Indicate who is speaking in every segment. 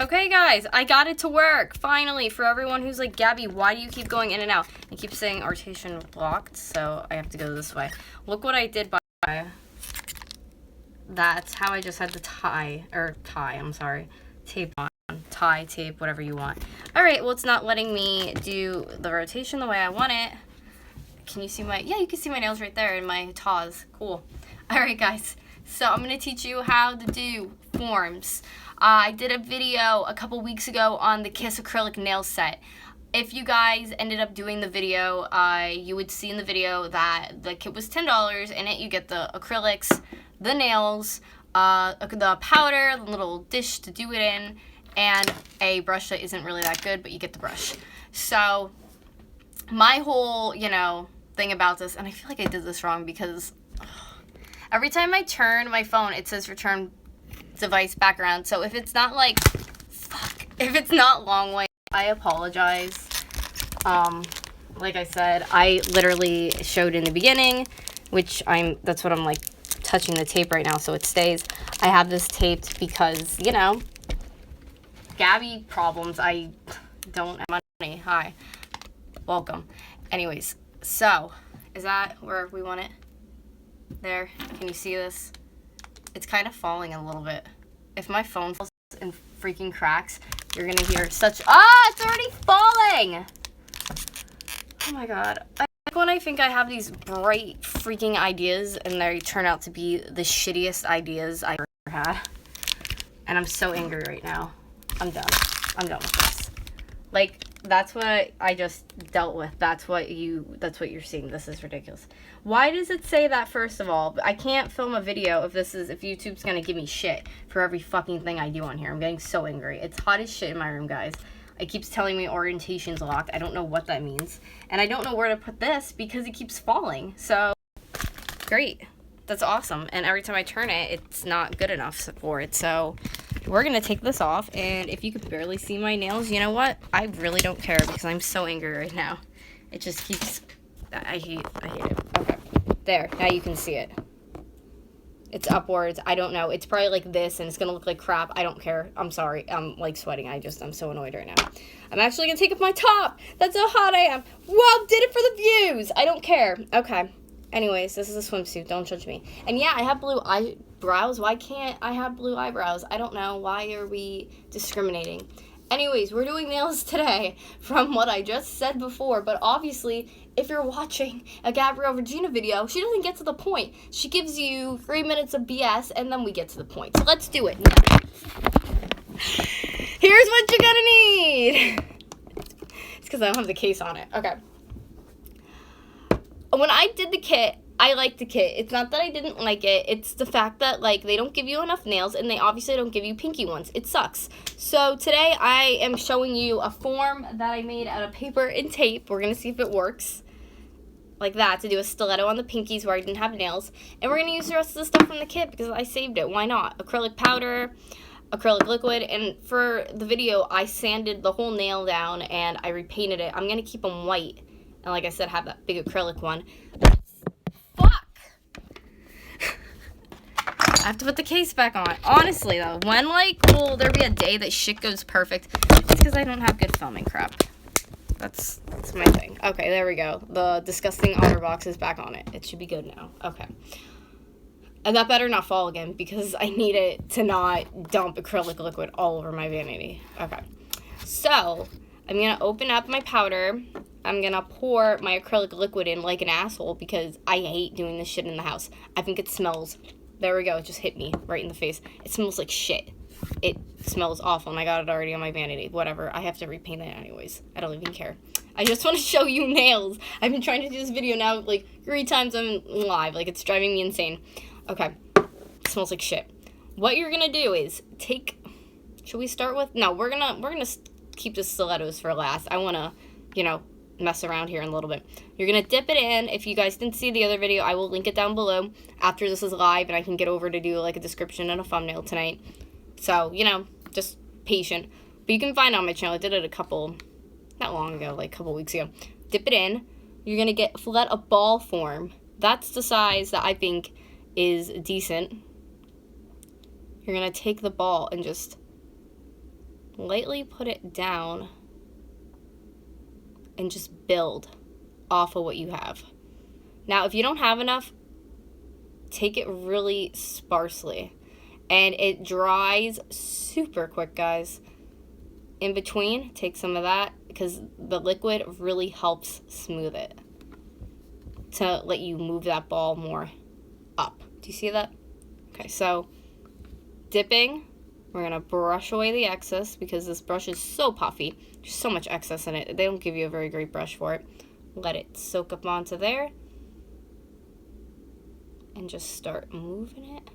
Speaker 1: Okay, guys, I got it to work, finally. For everyone who's like, Gabby, why do you keep going in and out? I keep saying rotation blocked, so I have to go this way. Look what I did by... That's how I just had the tape on. Tie, tape, whatever you want. Alright, well, it's not letting me do the rotation the way I want it. Can you see my... Yeah, you can see my nails right there and my taws. Cool. Alright, guys. So I'm going to teach you how to do forms. I did a video a couple weeks ago on the Kiss acrylic nail set. If you guys ended up doing the video, you would see in the video that the kit was $10. In it, you get the acrylics, the nails, the powder, the little dish to do it in, and a brush that isn't really that good, but you get the brush. So my whole, thing about this, and I feel like I did this wrong because every time I turn my phone, it says return device background. So if it's not like, if it's not long way, I apologize. Like I said, I literally showed in the beginning, which that's what I'm like touching the tape right now so it stays. I have this taped because, Gabby problems. I don't have money. Hi. Welcome. Anyways, so is that where we want it? There. Can you see this? It's kind of falling a little bit. If my phone falls and freaking cracks, you're gonna hear such... it's already falling! Oh my god. I like when I think I have these bright freaking ideas and they turn out to be the shittiest ideas I ever had. And I'm so angry right now. I'm done. I'm done with this. Like, that's what I just dealt with. That's what you're seeing. This is ridiculous. Why does it say that, first of all? I can't film a video if YouTube's gonna give me shit for every fucking thing I do on here. I'm getting so angry. It's hot as shit in my room, guys. It keeps telling me orientation's locked. I don't know what that means. And I don't know where to put this because it keeps falling. So, great. That's awesome. And every time I turn it, it's not good enough for it. So, we're going to take this off. And if you could barely see my nails, you know what? I really don't care because I'm so angry right now. It just keeps... I hate it. Okay. There. Now you can see it. It's upwards. I don't know. It's probably like this, and it's going to look like crap. I don't care. I'm sorry. I'm, like, sweating. I'm so annoyed right now. I'm actually going to take off my top. That's how hot I am. Well, did it for the views. I don't care. Okay. Anyways, this is a swimsuit. Don't judge me. And yeah, I have blue eyebrows. Why can't I have blue eyebrows? I don't know. Why are we discriminating? Anyways, we're doing nails today from what I just said before, but obviously, if you're watching a Gabrielle Regina video, she doesn't get to the point. She gives you 3 minutes of BS, and then we get to the point. So let's do it. Here's what you're gonna need. It's because I don't have the case on it. Okay. When I did the kit, I liked the kit. It's not that I didn't like it. It's the fact that, like, they don't give you enough nails, and they obviously don't give you pinky ones. It sucks. So today I am showing you a form that I made out of paper and tape. We're going to see if it works. Like that, to do a stiletto on the pinkies where I didn't have nails. And we're going to use the rest of the stuff from the kit because I saved it. Why not? Acrylic powder, acrylic liquid, and for the video, I sanded the whole nail down and I repainted it. I'm going to keep them white. And like I said, have that big acrylic one. Fuck! I have to put the case back on. Honestly, though, when, like, will there be a day that shit goes perfect? It's because I don't have good filming crap. That's my thing. Okay, there we go. The disgusting otter box is back on it. It should be good now. Okay. And that better not fall again because I need it to not dump acrylic liquid all over my vanity. Okay. So, I'm going to open up my powder. I'm going to pour my acrylic liquid in like an asshole because I hate doing this shit in the house. I think it smells... There we go. It just hit me right in the face. It smells like shit. It smells awful, and I got it already on my vanity. Whatever. I have to repaint it anyways. I don't even care. I just want to show you nails. I've been trying to do this video now, like, 3 times I'm live. Like, it's driving me insane. Okay. It smells like shit. What you're going to do is take... Should we start with... No, we're gonna keep the stilettos for last. I want to, mess around here in a little bit. You're going to dip it in. If you guys didn't see the other video, I will link it down below after this is live, and I can get over to do, like, a description and a thumbnail tonight. So, just patient. But you can find it on my channel. I did it not long ago, like a couple weeks ago. Dip it in. You're going to let a ball form. That's the size that I think is decent. You're going to take the ball and just lightly put it down and just build off of what you have. Now, if you don't have enough, take it really sparsely. And it dries super quick, guys. In between, take some of that because the liquid really helps smooth it to let you move that ball more up. Do you see that? Okay, so dipping, we're going to brush away the excess because this brush is so puffy. There's so much excess in it. They don't give you a very great brush for it. Let it soak up onto there. And just start moving it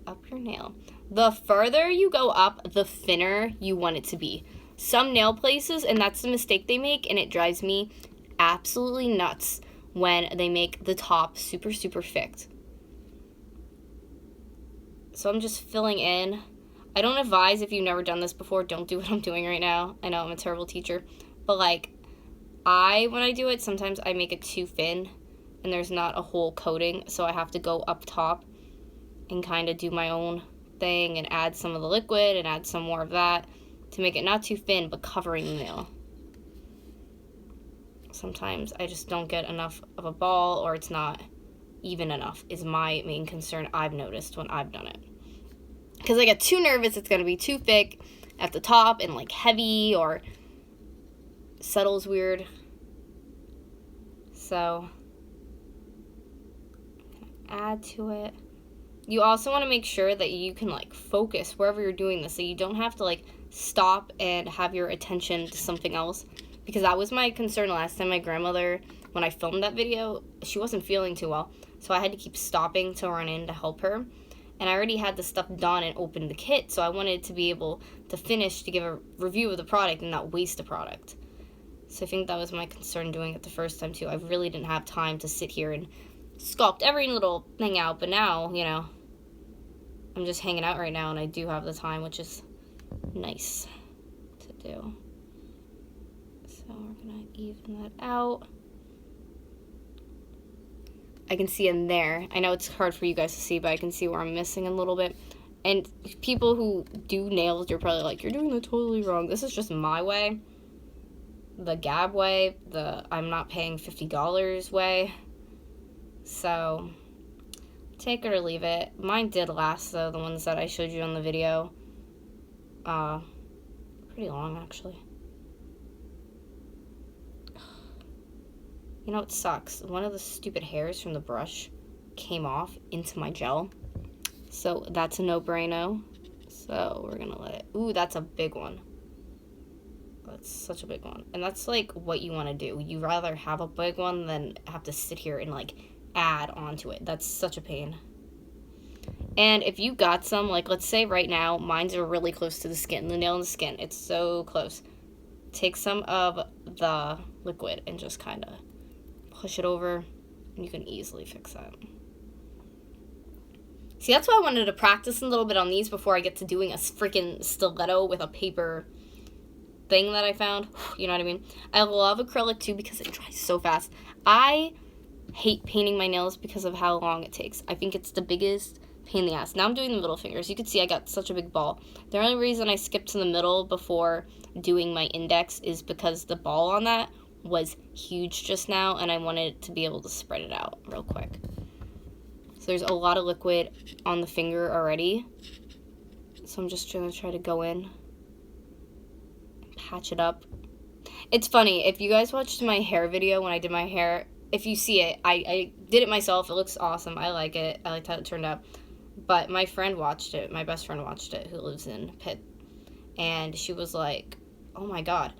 Speaker 1: up your nail. The further you go up, the thinner you want it to be. Some nail places, and that's the mistake they make, and it drives me absolutely nuts when they make the top super, super thick. So I'm just filling in. I don't advise, if you've never done this before, don't do what I'm doing right now. I know I'm a terrible teacher, but like when I do it, sometimes I make it too thin and there's not a whole coating, so I have to go up top and kind of do my own thing and add some of the liquid and add some more of that to make it not too thin but covering the nail. Sometimes I just don't get enough of a ball, or it's not even enough is my main concern I've noticed when I've done it. Because I get too nervous it's going to be too thick at the top and like heavy or settles weird. So add to it. You also want to make sure that you can like focus wherever you're doing this, so you don't have to like stop and have your attention to something else, because that was my concern last time. My grandmother, when I filmed that video, she wasn't feeling too well, so I had to keep stopping to run in to help her, and I already had the stuff done and opened the kit, so I wanted to be able to finish to give a review of the product and not waste the product. So I think that was my concern doing it the first time too. I really didn't have time to sit here and sculpt every little thing out, but now, you know, I'm just hanging out right now and I do have the time, which is nice to do. So we're gonna even that out. I can see in there, I know it's hard for you guys to see, but I can see where I'm missing a little bit. And people who do nails, you're probably like, you're doing it totally wrong. This is just my way. The Gab way, the I'm not paying $50 way. So take it or leave it. Mine did last though, the ones that I showed you on the video. Pretty long actually. You know, it sucks. One of the stupid hairs from the brush came off into my gel. So that's a no-brainer. So we're gonna let it, ooh, that's a big one. That's such a big one. And that's like what you want to do. You rather have a big one than have to sit here and like add onto it. That's such a pain. And if you got some, like let's say right now, mine's are really close to the skin, the nail and the skin. It's so close. Take some of the liquid and just kind of push it over, and you can easily fix that. See, that's why I wanted to practice a little bit on these before I get to doing a freaking stiletto with a paper thing that I found. You know what I mean? I love acrylic too because it dries so fast. I hate painting my nails because of how long it takes. I think it's the biggest pain in the ass. Now I'm doing the middle fingers. You can see I got such a big ball. The only reason I skipped to the middle before doing my index is because the ball on that was huge just now, and I wanted to be able to spread it out real quick. So there's a lot of liquid on the finger already. So I'm just going to try to go in and patch it up. It's funny, if you guys watched my hair video when I did my hair, if you see it, I did it myself. It looks awesome. I like it. I liked how it turned out. But my friend watched it. My best friend watched it, who lives in Pitt. And she was like, oh my God.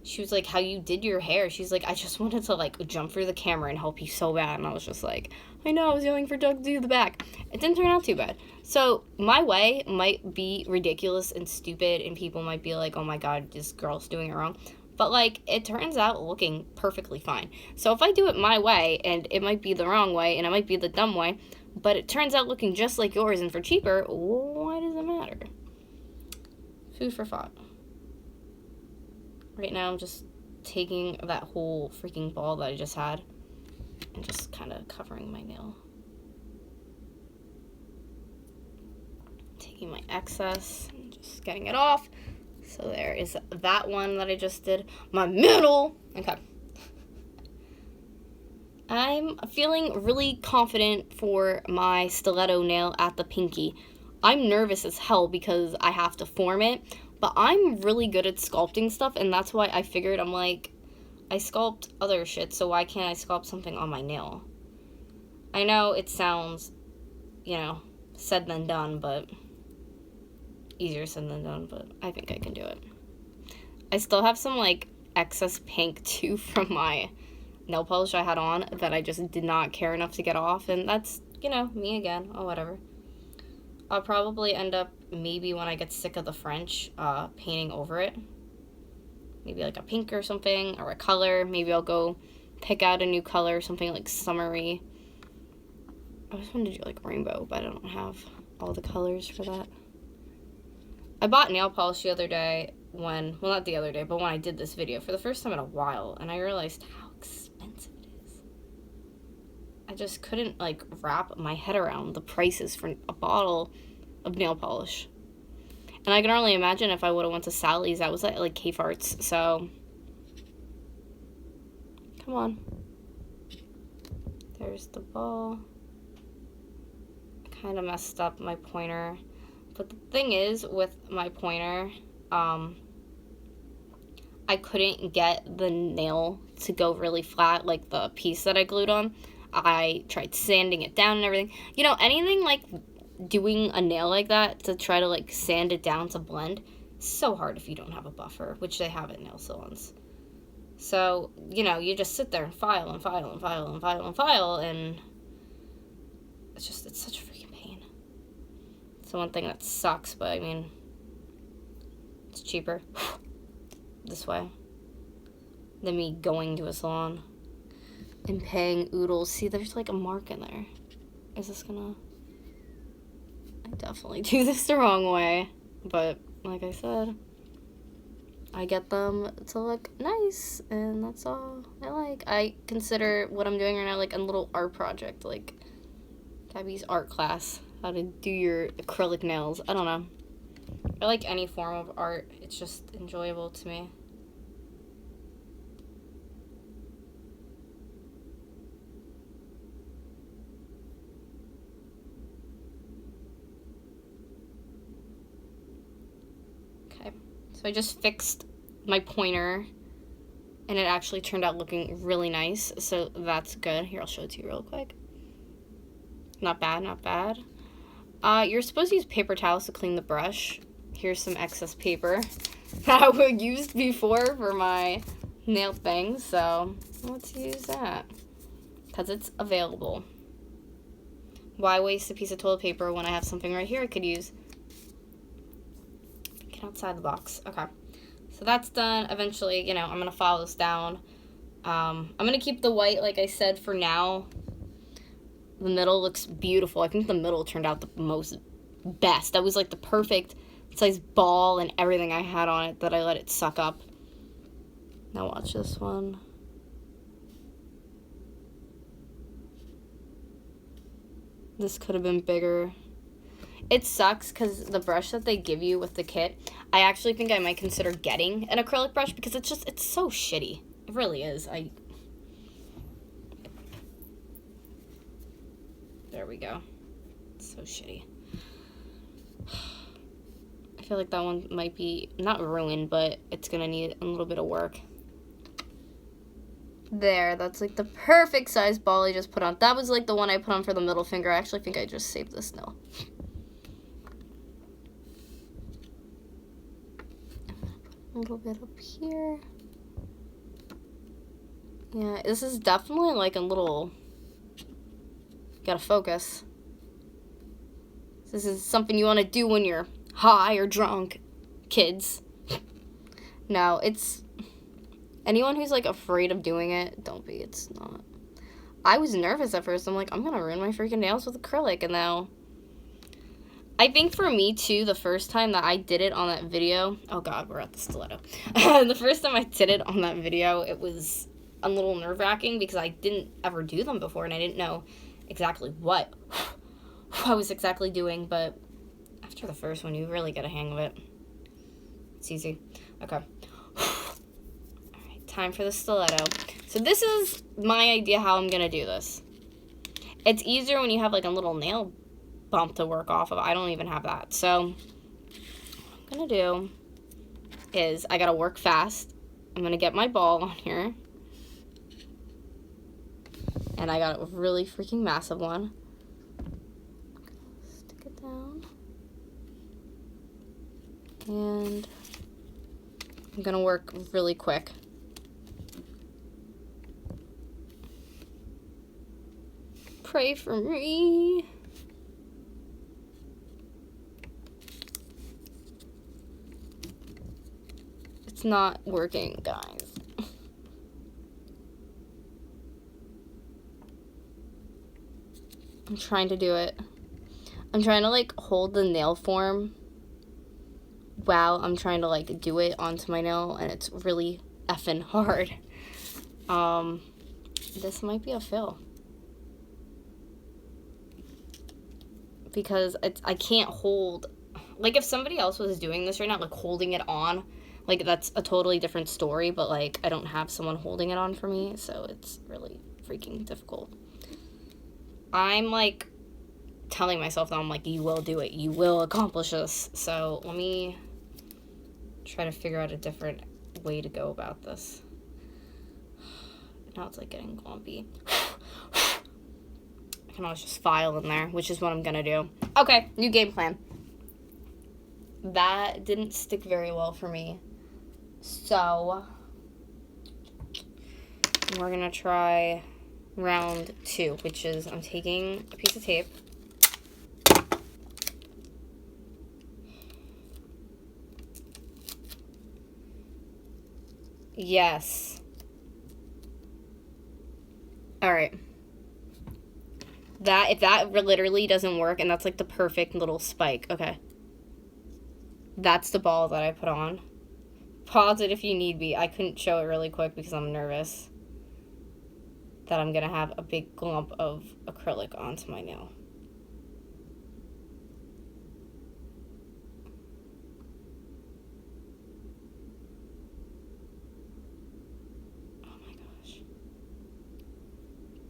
Speaker 1: She was like, how you did your hair. She's like, I just wanted to like jump through the camera and help you so bad. And I was just like, I know, I was yelling for Doug to do the back. It didn't turn out too bad. So my way might be ridiculous and stupid, and people might be like, oh my God, this girl's doing it wrong. But like, it turns out looking perfectly fine. So if I do it my way, and it might be the wrong way, and it might be the dumb way, but it turns out looking just like yours and for cheaper, why does it matter? Food for thought. Right now, I'm just taking that whole freaking ball that I just had and just kind of covering my nail. Taking my excess and just getting it off. So there is that one that I just did. My middle. Okay. I'm feeling really confident for my stiletto nail at the pinky. I'm nervous as hell because I have to form it, but I'm really good at sculpting stuff, and that's why I figured, I'm like, I sculpt other shit, so why can't I sculpt something on my nail? I know it sounds, you know, said than done, but easier said than done, but I think I can do it. I still have some, like, excess pink, too, from my nail polish I had on that I just did not care enough to get off, and that's, you know, me again. Oh, whatever. I'll probably end up, maybe when I get sick of the French, painting over it. Maybe like a pink or something, or a color. Maybe I'll go pick out a new color, something like summery. I just wanted to do like rainbow, but I don't have all the colors for that. I bought nail polish the other day when, well, not the other day, but when I did this video for the first time in a while, and I realized how expensive it is. I just couldn't, like, wrap my head around the prices for a bottle of nail polish. And I can only imagine if I would have went to Sally's, that was at, like, K-Farts, so. Come on. There's the ball. I kind of messed up my pointer. But the thing is, with my pointer, I couldn't get the nail to go really flat, like the piece that I glued on. I tried sanding it down and everything. You know, anything like doing a nail like that to try to like sand it down to blend, it's so hard if you don't have a buffer, which they have at nail salons. So, you know, you just sit there and file and file and file and file and file, and it's such a freaking pain. It's the one thing that sucks, but I mean, it's cheaper this way than me going to a salon and paying oodles. See, there's like a mark in there. Is this gonna... I definitely do this the wrong way, but like I said, I get them to look nice, and that's all I like. I consider what I'm doing right now like a little art project, like Gabby's art class, how to do your acrylic nails. I don't know. I like any form of art. It's just enjoyable to me. Okay, so I just fixed my pointer, and it actually turned out looking really nice, so that's good. Here, I'll show it to you real quick. Not bad, not bad. You're supposed to use paper towels to clean the brush. Here's some excess paper that I used before for my nail thing, so let's use that because it's available. Why waste a piece of toilet paper when I have something right here I could use? Get outside the box. Okay, so that's done. Eventually, you know, I'm gonna file this down. I'm gonna keep the white, like I said, for now. The middle looks beautiful. I think the middle turned out the most best. That was like the perfect size ball and everything I had on it that I let it suck up. Now watch this one. This could have been bigger. It sucks because the brush that they give you with the kit, I actually think I might consider getting an acrylic brush because it's so shitty. It really is. There we go. It's so shitty. I feel like that one might be, not ruined, but it's gonna need a little bit of work. There, that's like the perfect size ball I just put on. That was like the one I put on for the middle finger. I actually think I just saved this now. A little bit up here. Yeah, this is definitely like a little... Gotta focus. This is something you want to do when you're high or drunk, kids. No, it's... Anyone who's, like, afraid of doing it, don't be. It's not. I was nervous at first. I'm like, I'm gonna ruin my freaking nails with acrylic, and now... I think for me, too, the first time that I did it on that video... Oh, God, we're at the stiletto. The first time I did it on that video, it was a little nerve-wracking because I didn't ever do them before, and I didn't know exactly what I was exactly doing, but after the first one, you really get a hang of it. It's easy. Okay. Alright, time for the stiletto. So this is my idea how I'm gonna do this. It's easier when you have like a little nail bump to work off of. I don't even have that. So what I'm gonna do is I gotta work fast. I'm gonna get my ball on here. And I got a really freaking massive one. Stick it down. And I'm gonna work really quick. Pray for me. It's not working, guys. I'm trying to do it. I'm trying to like hold the nail form while I'm trying to like do it onto my nail, and it's really effing hard. This might be a fail. Because I can't hold, like if somebody else was doing this right now, like holding it on, like that's a totally different story, but like I don't have someone holding it on for me, so it's really freaking difficult. I'm like telling myself that I'm like, you will do it, you will accomplish this. So let me try to figure out a different way to go about this. Now it's like getting glumpy. I can always just file in there, which is what I'm gonna do. Okay, new game plan. That didn't stick very well for me. So we're gonna try round 2, which is I'm taking a piece of tape. Yes. All right. If that literally doesn't work, and that's like the perfect little spike. Okay. That's the ball that I put on. Pause it if you need be. I couldn't show it really quick because I'm nervous that I'm gonna have a big glump of acrylic onto my nail. Oh my gosh.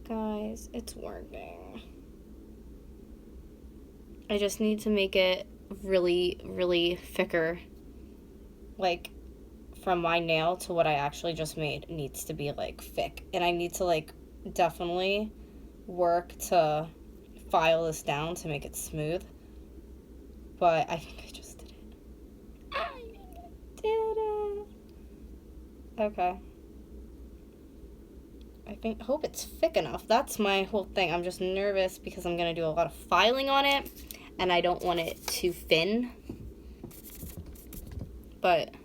Speaker 1: Guys, it's working. I just need to make it really, really thicker. Like, from my nail to what I actually just made needs to be, like, thick. And I need to, like, definitely work to file this down to make it smooth. But I think I just did it. I did it. Okay. Hope it's thick enough. That's my whole thing. I'm just nervous because I'm going to do a lot of filing on it, and I don't want it too thin. But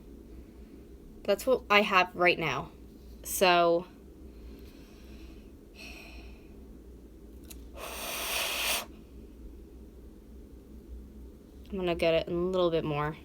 Speaker 1: that's what I have right now. So I'm going to get it a little bit more.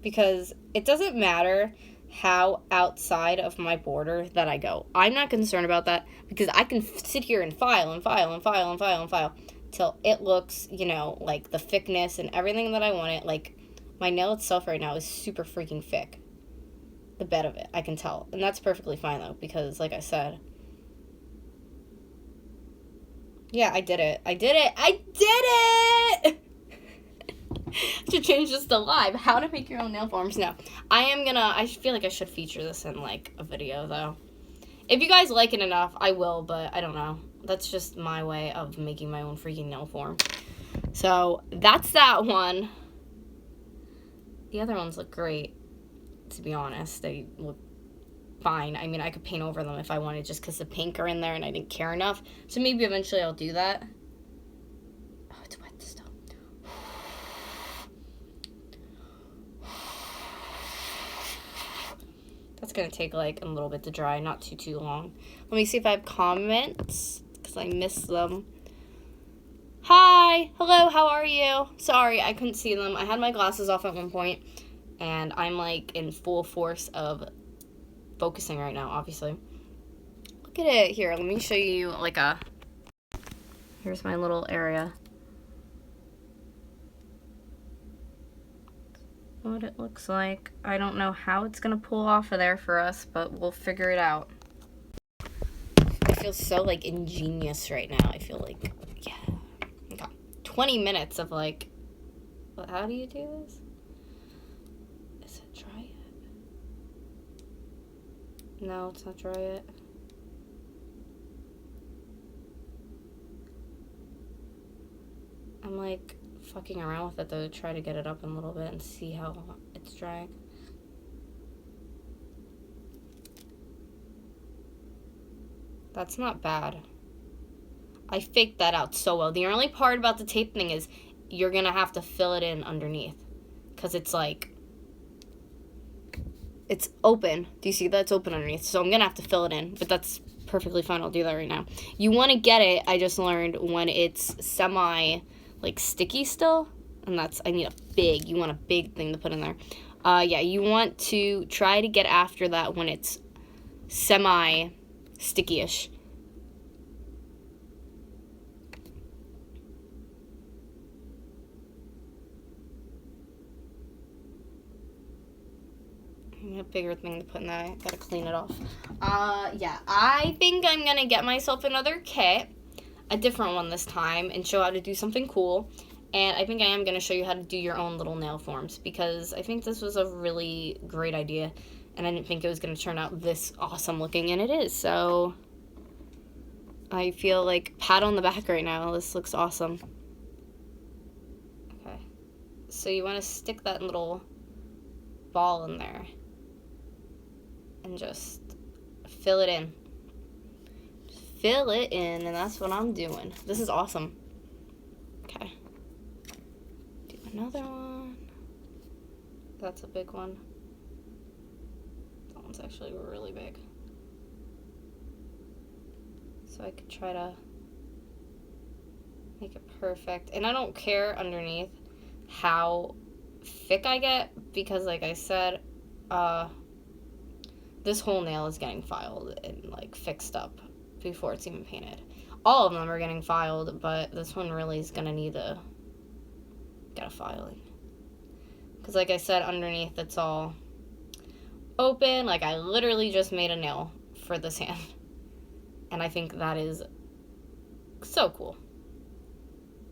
Speaker 1: Because it doesn't matter how outside of my border that I go. I'm not concerned about that because I can sit here and file and file and file and file and file till it looks, you know, like the thickness and everything that I want it. Like, my nail itself right now is super freaking thick. The bed of it, I can tell. And that's perfectly fine, though, because, like I said... Yeah, I did it. I did it! I did it! To change this to live. How to make your own nail forms. No. I feel like I should feature this in, like, a video, though. If you guys like it enough, I will, but I don't know. That's just my way of making my own freaking nail form. So, that's that one. The other ones look great, to be honest. They look fine. I mean, I could paint over them if I wanted just because the pink are in there and I didn't care enough. So, maybe eventually I'll do that. Oh, it's wet still. That's going to take, like, a little bit to dry, not too long. Let me see if I have comments, because I missed them. Hi! Hello, how are you? Sorry, I couldn't see them. I had my glasses off at one point, and I'm, like, in full force of focusing right now, obviously. Look at it. Here, let me show you, like, a Here's my little area. What it looks like. I don't know how it's gonna pull off of there for us, but we'll figure it out. I feel so like ingenious right now. I feel like, yeah. Okay. 20 minutes of like, how do you do this? Is it dry yet? No, it's not dry yet. I'm like fucking around with it though to try to get it up in a little bit and see how it's drying. That's not bad. I faked that out so well. The only part about the tape thing is you're gonna have to fill it in underneath, because it's like, it's open. Do you see that? It's open underneath. So I'm gonna have to fill it in, but that's perfectly fine. I'll do that right now. You want to get it, I just learned, when it's semi like sticky still, and that's, I need you want a big thing to put in there. Yeah, you want to try to get after that when it's semi sticky-ish. I need a bigger thing to put in that. I gotta clean it off. Yeah, I think I'm gonna get myself another kit, a different one this time, and show how to do something cool. And I think I am gonna show you how to do your own little nail forms, because I think this was a really great idea, and I didn't think it was gonna turn out this awesome looking, and it is. So I feel like pat on the back right now. This looks awesome. Okay, so you want to stick that little ball in there and just fill it in. Fill it in, and that's what I'm doing. This is awesome. Okay. Do another one. That's a big one. That one's actually really big. So I could try to make it perfect. And I don't care underneath how thick I get, because like I said, this whole nail is getting filed and like fixed up before it's even painted. All of them are getting filed, but this one really is gonna need to get a filing. Because like I said, underneath it's all open. Like I literally just made a nail for this hand. And I think that is so cool.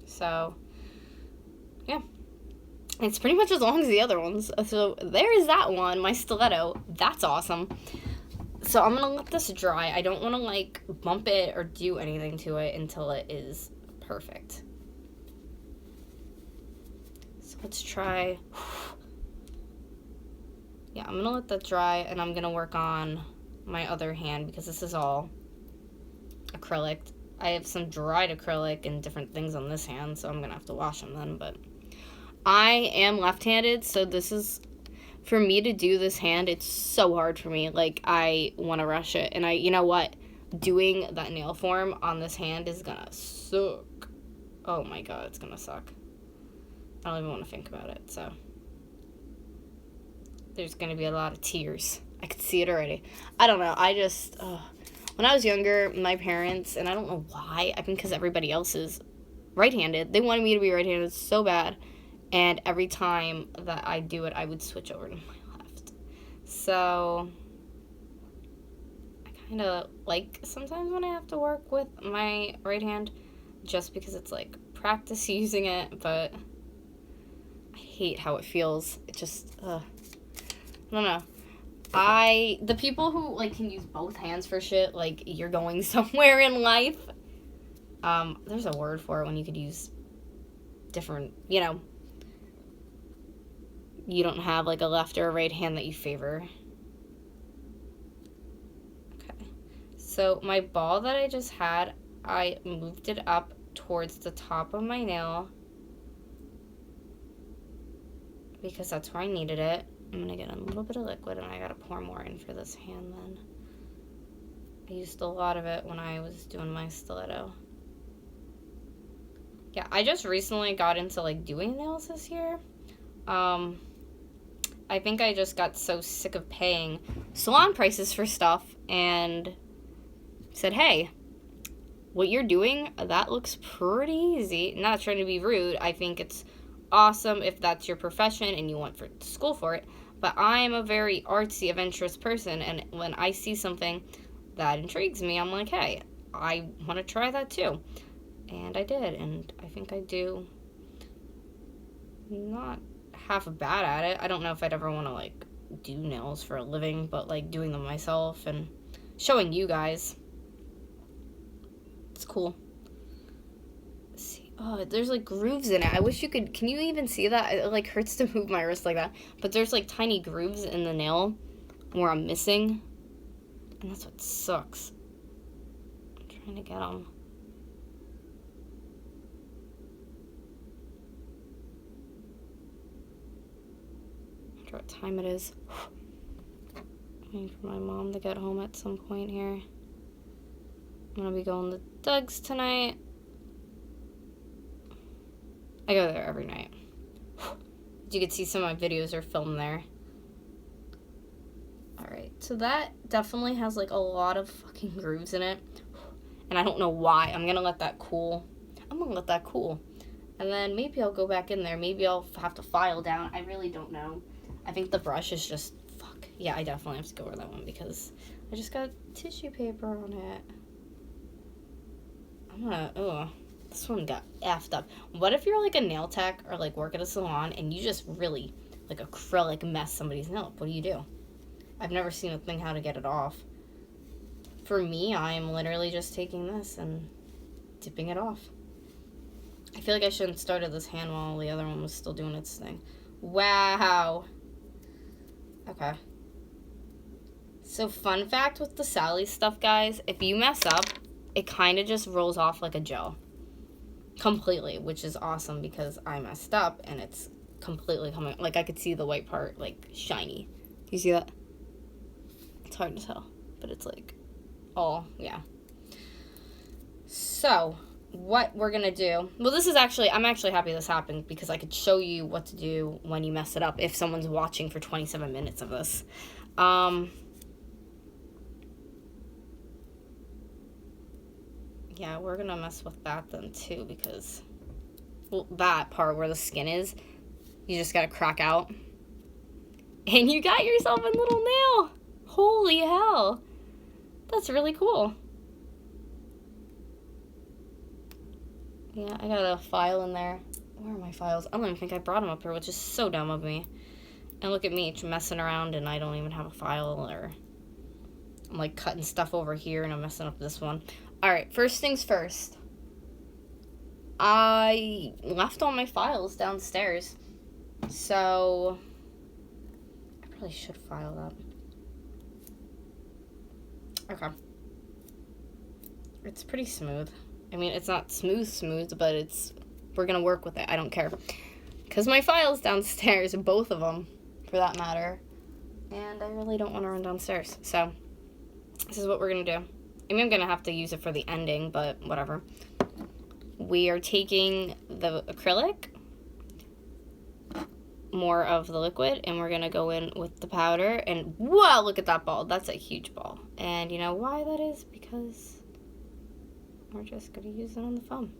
Speaker 1: So, yeah. It's pretty much as long as the other ones. So there is that one, my stiletto. That's awesome. So I'm going to let this dry. I don't want to like bump it or do anything to it until it is perfect. So let's try. Yeah, I'm going to let that dry, and I'm going to work on my other hand, because this is all acrylic. I have some dried acrylic and different things on this hand, so I'm going to have to wash them then, but I am left-handed, so this is, for me to do this hand, it's so hard for me. Like, I want to rush it, and you know what? Doing that nail form on this hand is gonna suck. Oh my god, it's gonna suck. I don't even want to think about it, so. There's gonna be a lot of tears. I could see it already. I don't know, I just, when I was younger, my parents, and I don't know why, I think because everybody else is right-handed, they wanted me to be right-handed so bad. And every time that I do it, I would switch over to my left. So I kind of like sometimes when I have to work with my right hand, just because it's like practice using it, but I hate how it feels. It just, I don't know. The people who like can use both hands for shit, like you're going somewhere in life. There's a word for it when you could use different, you know, you don't have like a left or a right hand that you favor. Okay. So my ball that I just had, I moved it up towards the top of my nail because that's where I needed it. I'm gonna get a little bit of liquid, and I gotta pour more in for this hand then. I used a lot of it when I was doing my stiletto. Yeah, I just recently got into like doing nails this year. I think I just got so sick of paying salon prices for stuff and said, hey, what you're doing, that looks pretty easy. Not trying to be rude. I think it's awesome if that's your profession and you went for school for it. But I'm a very artsy, adventurous person, and when I see something that intrigues me, I'm like, hey, I want to try that too. And I did, and I think I do not half bad at it. I don't know if I'd ever want to, like, do nails for a living, but, like, doing them myself and showing you guys, it's cool. See, oh, there's, like, grooves in it. I wish you could, can you even see that? It, like, hurts to move my wrist like that. But there's, like, tiny grooves in the nail where I'm missing, and that's what sucks. I'm trying to get them. What time it is. Waiting for my mom to get home at some point here. I'm gonna be going to Doug's tonight. I go there every night. You can see some of my videos are filmed there. Alright, so that definitely has like a lot of fucking grooves in it. And I don't know why. I'm gonna let that cool. And then maybe I'll go back in there. Maybe I'll have to file down. I really don't know. I think the brush is just, fuck. Yeah, I definitely have to go over that one because I just got tissue paper on it. I'm gonna, this one got effed up. What if you're like a nail tech or like work at a salon and you just really like acrylic mess somebody's nail up? What do you do? I've never seen a thing how to get it off. For me, I am literally just taking this and dipping it off. I feel like I shouldn't have started this hand while the other one was still doing its thing. Wow. Okay. So fun fact with the Sally stuff, guys, if you mess up, it kind of just rolls off like a gel. Completely, which is awesome because I messed up and it's completely coming, like I could see the white part like shiny. Do you see that? It's hard to tell, but it's like, oh, yeah. So, what we're gonna do, well, this is actually, I'm actually happy this happened because I could show you what to do when you mess it up if someone's watching for 27 minutes of this. Yeah, we're gonna mess with that then too because, well, that part where the skin is, you just gotta crack out. And you got yourself a little nail! Holy hell! That's really cool. Yeah, I got a file in there. Where are my files? I don't even think I brought them up here, which is so dumb of me. And look at me, messing around, and I don't even have a file, or I'm like cutting stuff over here, and I'm messing up this one. Alright, first things first. I left all my files downstairs, so I probably should file that. Okay. It's pretty smooth. I mean, it's not smooth, but we're gonna work with it. I don't care. Because my file's downstairs, both of them, for that matter. And I really don't want to run downstairs. So, this is what we're gonna do. I mean, I'm gonna have to use it for the ending, but whatever. We are taking the acrylic, more of the liquid, and we're gonna go in with the powder. And, whoa, look at that ball. That's a huge ball. And you know why that is? Because we're just going to use it on the foam.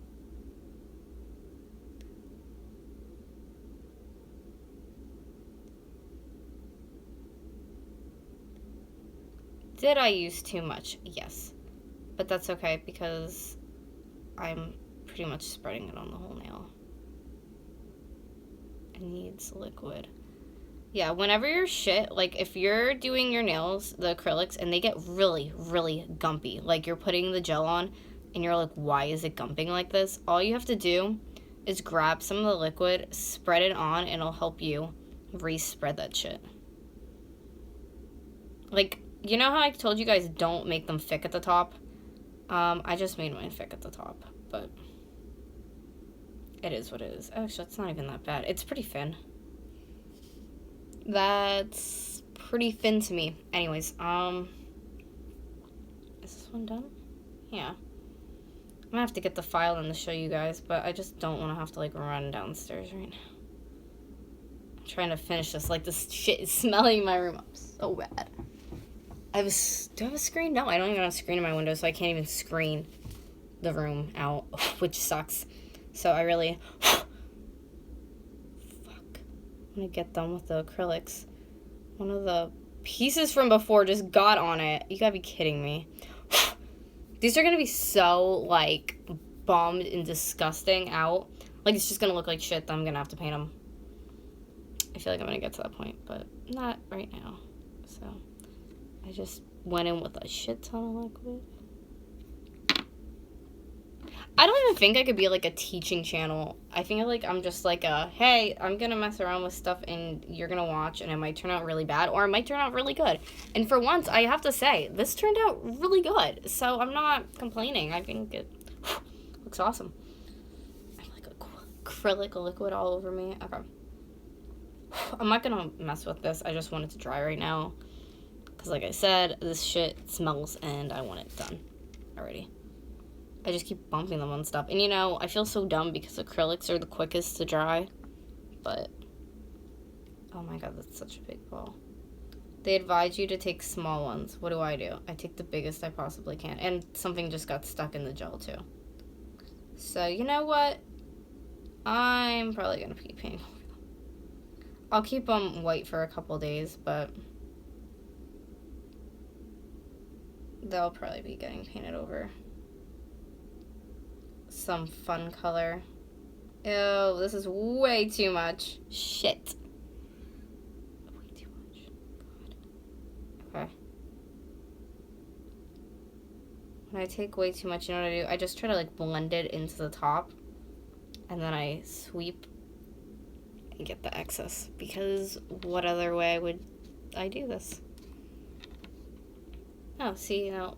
Speaker 1: Did I use too much? Yes. But that's okay because I'm pretty much spreading it on the whole nail. It needs liquid. Yeah, whenever your shit, like if you're doing your nails, the acrylics, and they get really, really gumpy, like you're putting the gel on, and you're like, why is it gumping like this? All you have to do is grab some of the liquid, spread it on, and it'll help you re-spread that shit. Like, you know how I told you guys don't make them thick at the top? I just made mine thick at the top, but it is what it is. Actually, it's not even that bad. It's pretty thin. That's pretty thin to me. Anyways, is this one done? Yeah. I'm gonna have to get the file in to show you guys, but I just don't want to have to, like, run downstairs right now. I'm trying to finish this. Like, this shit is smelling my room up so bad. Do I have a screen? No, I don't even have a screen in my window, so I can't even screen. the room out, which sucks. So I really, fuck, I'm gonna get done with the acrylics. One of the pieces from before just got on it. You gotta be kidding me. These are gonna be so, like, bombed and disgusting out. Like, it's just gonna look like shit that I'm gonna have to paint them. I feel like I'm gonna get to that point, but not right now. So, I just went in with a shit ton of liquid. I don't even think I could be, like, a teaching channel. I think, like, I'm just, like, hey, I'm gonna mess around with stuff and you're gonna watch and it might turn out really bad or it might turn out really good. And for once, I have to say, this turned out really good. So I'm not complaining. I think it looks awesome. I have, like, acrylic liquid all over me. Okay. I'm not gonna mess with this. I just want it to dry right now. Because, like I said, this shit smells and I want it done already. I just keep bumping them on stuff. And, you know, I feel so dumb because acrylics are the quickest to dry. But, oh my god, that's such a big ball. They advise you to take small ones. What do? I take the biggest I possibly can. And something just got stuck in the gel, too. So, you know what? I'm probably going to keep painting. I'll keep them white for a couple days, but they'll probably be getting painted over some fun color. Ew, this is way too much. Shit. Way too much. God. Okay. When I take way too much, you know what I do? I just try to, like, blend it into the top. And then I sweep and get the excess. Because what other way would I do this? Oh, see, you know.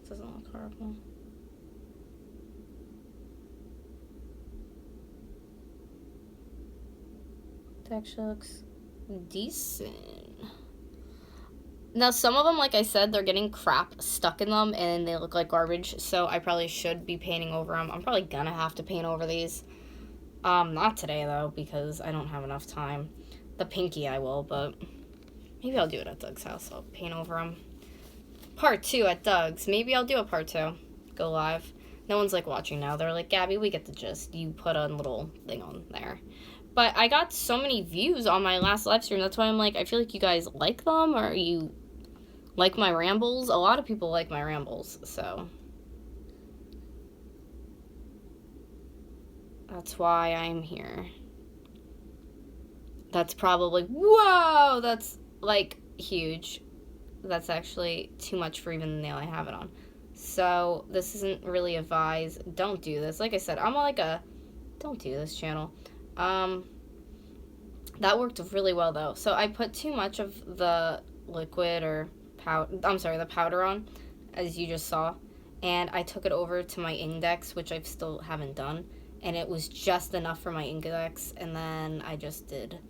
Speaker 1: This doesn't look horrible. It actually looks decent. Now, some of them, like I said, they're getting crap stuck in them, and they look like garbage, so I probably should be painting over them. I'm probably gonna have to paint over these. Not today, though, because I don't have enough time. The pinky I will, but maybe I'll do it at Doug's house. I'll paint over them. Part 2 at Doug's. Maybe I'll do a part 2. Go live. No one's, like, watching now. They're like, Gabby, we get the gist. You put a little thing on there. But I got so many views on my last live stream. That's why I'm like, I feel like you guys like them, or you like my rambles. A lot of people like my rambles, so that's why I'm here. That's probably, whoa, that's, like, huge. That's actually too much for even the nail I have it on. So this isn't really advised. Don't do this. Like I said, I'm like a don't do this channel. That worked really well, though. So I put too much of the liquid or powder, the powder on, as you just saw, and I took it over to my index, which I still haven't done, and it was just enough for my index, and then I just did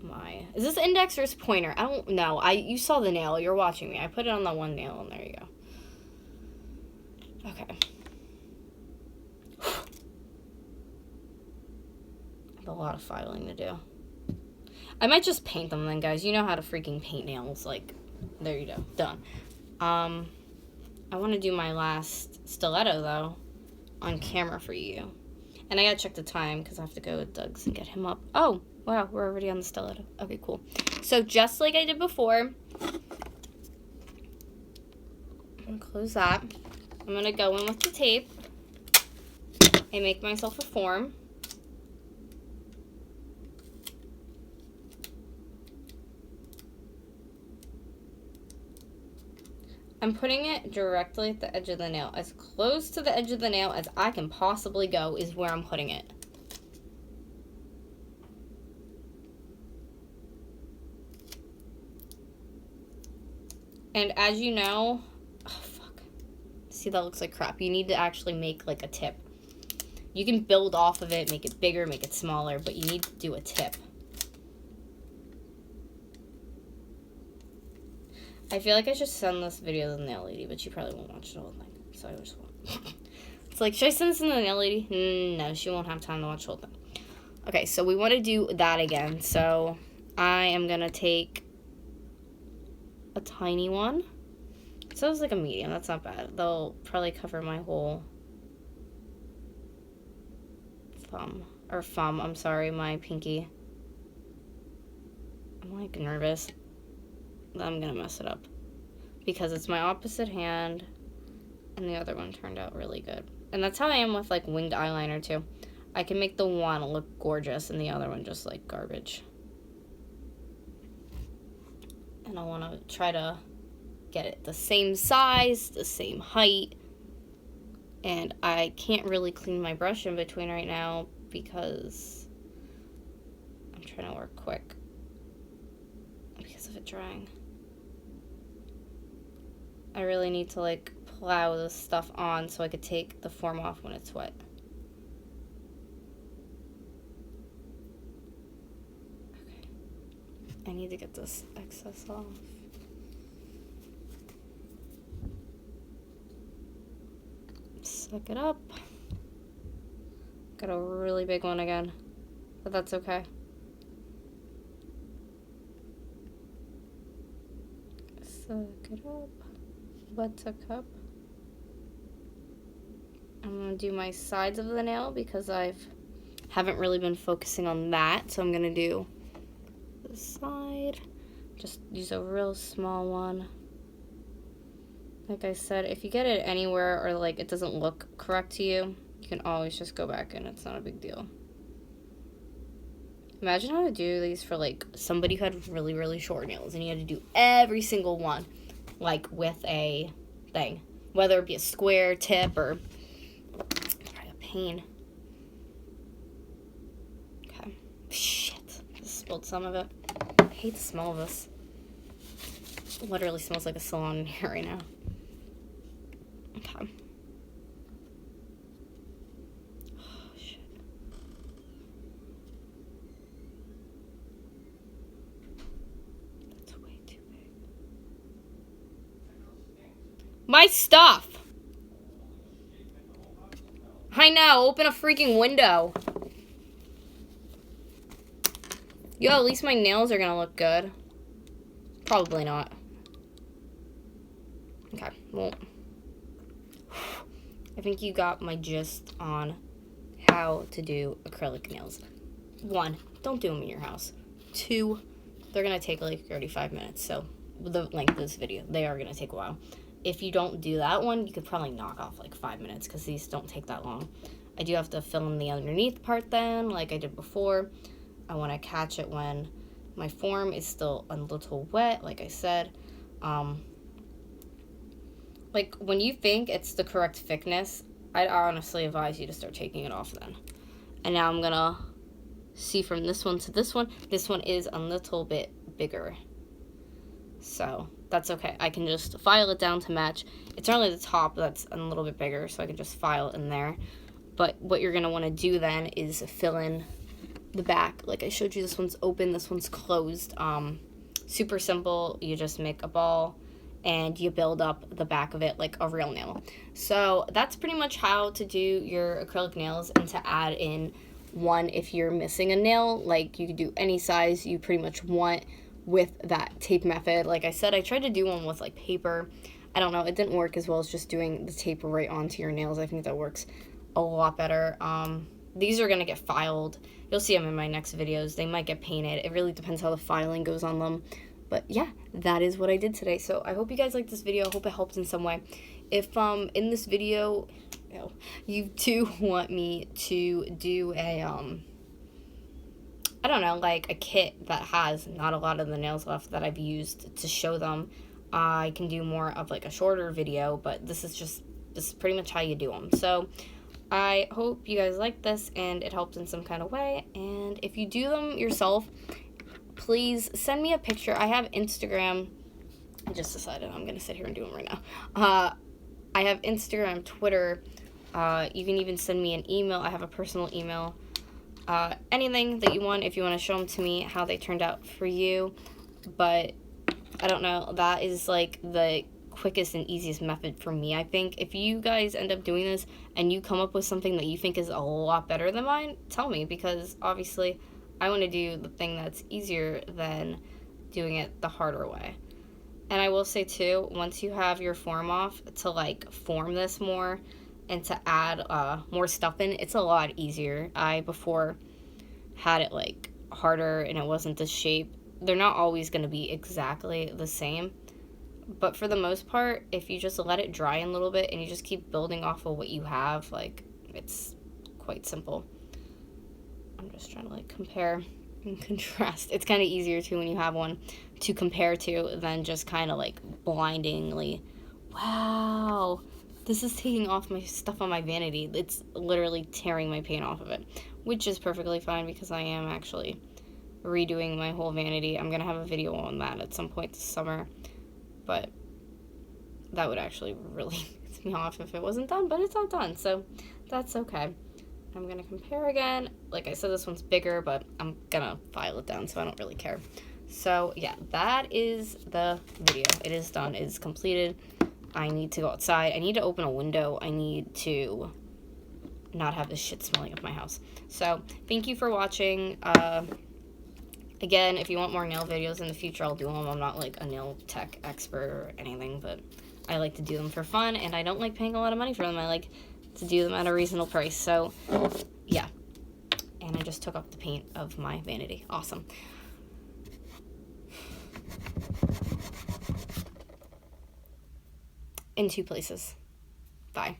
Speaker 1: my, is this index or is pointer? I don't know. You saw the nail. You're watching me. I put it on the one nail, and there you go. Okay. I have a lot of filing to do. I might just paint them then, guys. You know how to freaking paint nails. Like, there you go. Done. I want to do my last stiletto, though, on camera for you. And I gotta check the time, because I have to go with Doug's and get him up. Oh, wow, we're already on the stiletto. Okay, cool. So, just like I did before, I'm gonna close that. I'm gonna go in with the tape and make myself a form. I'm putting it directly at the edge of the nail. As close to the edge of the nail as I can possibly go is where I'm putting it. And as you know, oh fuck. See, that looks like crap. You need to actually make like a tip. You can build off of it, make it bigger, make it smaller, but you need to do a tip. I feel like I should send this video to the nail lady, but she probably won't watch the whole thing, so I just won't. It's like, should I send this to the nail lady? No, she won't have time to watch the whole thing. Okay, so we want to do that again. So I am going to take a tiny one, said it was like a medium. That's not bad. They'll probably cover my whole thumb. I'm sorry, my pinky. I'm like nervous that I'm gonna mess it up because it's my opposite hand and the other one turned out really good. And that's how I am with like winged eyeliner too. I can make the one look gorgeous and the other one just like garbage. And I want to try to get it the same size, the same height. And I can't really clean my brush in between right now because I'm trying to work quick because of it drying. I really need to like plow this stuff on so I could take the form off when it's wet. Okay. I need to get this excess off. Suck it up. Got a really big one again, but that's okay. Suck it up. Buttercup. I'm gonna do my sides of the nail because haven't really been focusing on that, so I'm gonna do the side. Just use a real small one. Like I said, if you get it anywhere or like it doesn't look correct to you, you can always just go back and it's not a big deal. Imagine how to do these for like somebody who had really, really short nails and you had to do every single one like with a thing, whether it be a square tip or probably a pain. Okay. Shit. Just spilled some of it. I hate the smell of this. It literally smells like a salon in here right now. Okay. Oh, shit. That's way too big. My stuff! I know, open a freaking window. Yo, at least my nails are gonna look good. Probably not. Okay, well, I think you got my gist on how to do acrylic nails. 1, don't do them in your house. 2, they're gonna take like 35 minutes, so the length of this video, they are gonna take a while. If you don't do that one, you could probably knock off like 5 minutes because these don't take that long. I do have to fill in the underneath part then, like I did before. I want to catch it when my form is still a little wet, like I said. Like, when you think it's the correct thickness, I'd honestly advise you to start taking it off then. And now I'm gonna see from this one to this one. This one is a little bit bigger. So, that's okay. I can just file it down to match. It's only the top that's a little bit bigger, so I can just file it in there. But what you're gonna wanna do then is fill in the back. Like I showed you, this one's open, this one's closed. Super simple. You just make a ball and you build up the back of it like a real nail. So that's pretty much how to do your acrylic nails, and to add in one if you're missing a nail. Like you could do any size you pretty much want with that tape method. Like I said, I tried to do one with like paper. I don't know, it didn't work as well as just doing the tape right onto your nails. I think that works a lot better. These are gonna get filed. You'll see them in my next videos. They might get painted. It really depends how the filing goes on them. But yeah, that is what I did today. So I hope you guys liked this video. I hope it helped in some way. If in this video, you do want me to do a, I don't know, like a kit that has not a lot of the nails left that I've used to show them, I can do more of like a shorter video, but this is pretty much how you do them. So I hope you guys like this and it helped in some kind of way. And if you do them yourself, please send me a picture. I have Instagram. I just decided I'm going to sit here and do them right now. I have Instagram, Twitter. You can even send me an email. I have a personal email. Anything that you want, if you want to show them to me, how they turned out for you. But I don't know. That is like the quickest and easiest method for me, I think. If you guys end up doing this and you come up with something that you think is a lot better than mine, tell me, because obviously I want to do the thing that's easier than doing it the harder way. And I will say too, once you have your form off, to like form this more and to add more stuff in, it's a lot easier. I before had it like harder and it wasn't this shape. They're not always going to be exactly the same, but for the most part, if you just let it dry in a little bit and you just keep building off of what you have, like, it's quite simple. I'm just trying to like compare and contrast. It's kind of easier too when you have one to compare to than just kind of like blindingly, wow, this is taking off my stuff on my vanity. It's literally tearing my paint off of it, which is perfectly fine because I am actually redoing my whole vanity. I'm gonna have a video on that at some point this summer, but that would actually really piss me off if it wasn't done, but it's not done, so that's okay. I'm gonna compare again. Like I said, this one's bigger, but I'm gonna file it down, so I don't really care. So yeah, that is the video. It is done. It is completed. I need to go outside. I need to open a window. I need to not have this shit smelling up my house. So thank you for watching. Again, if you want more nail videos in the future, I'll do them. I'm not like a nail tech expert or anything, but I like to do them for fun, and I don't like paying a lot of money for them. I like to do them at a reasonable price. So yeah, and I just took off the paint of my vanity. Awesome. In 2 places. Bye.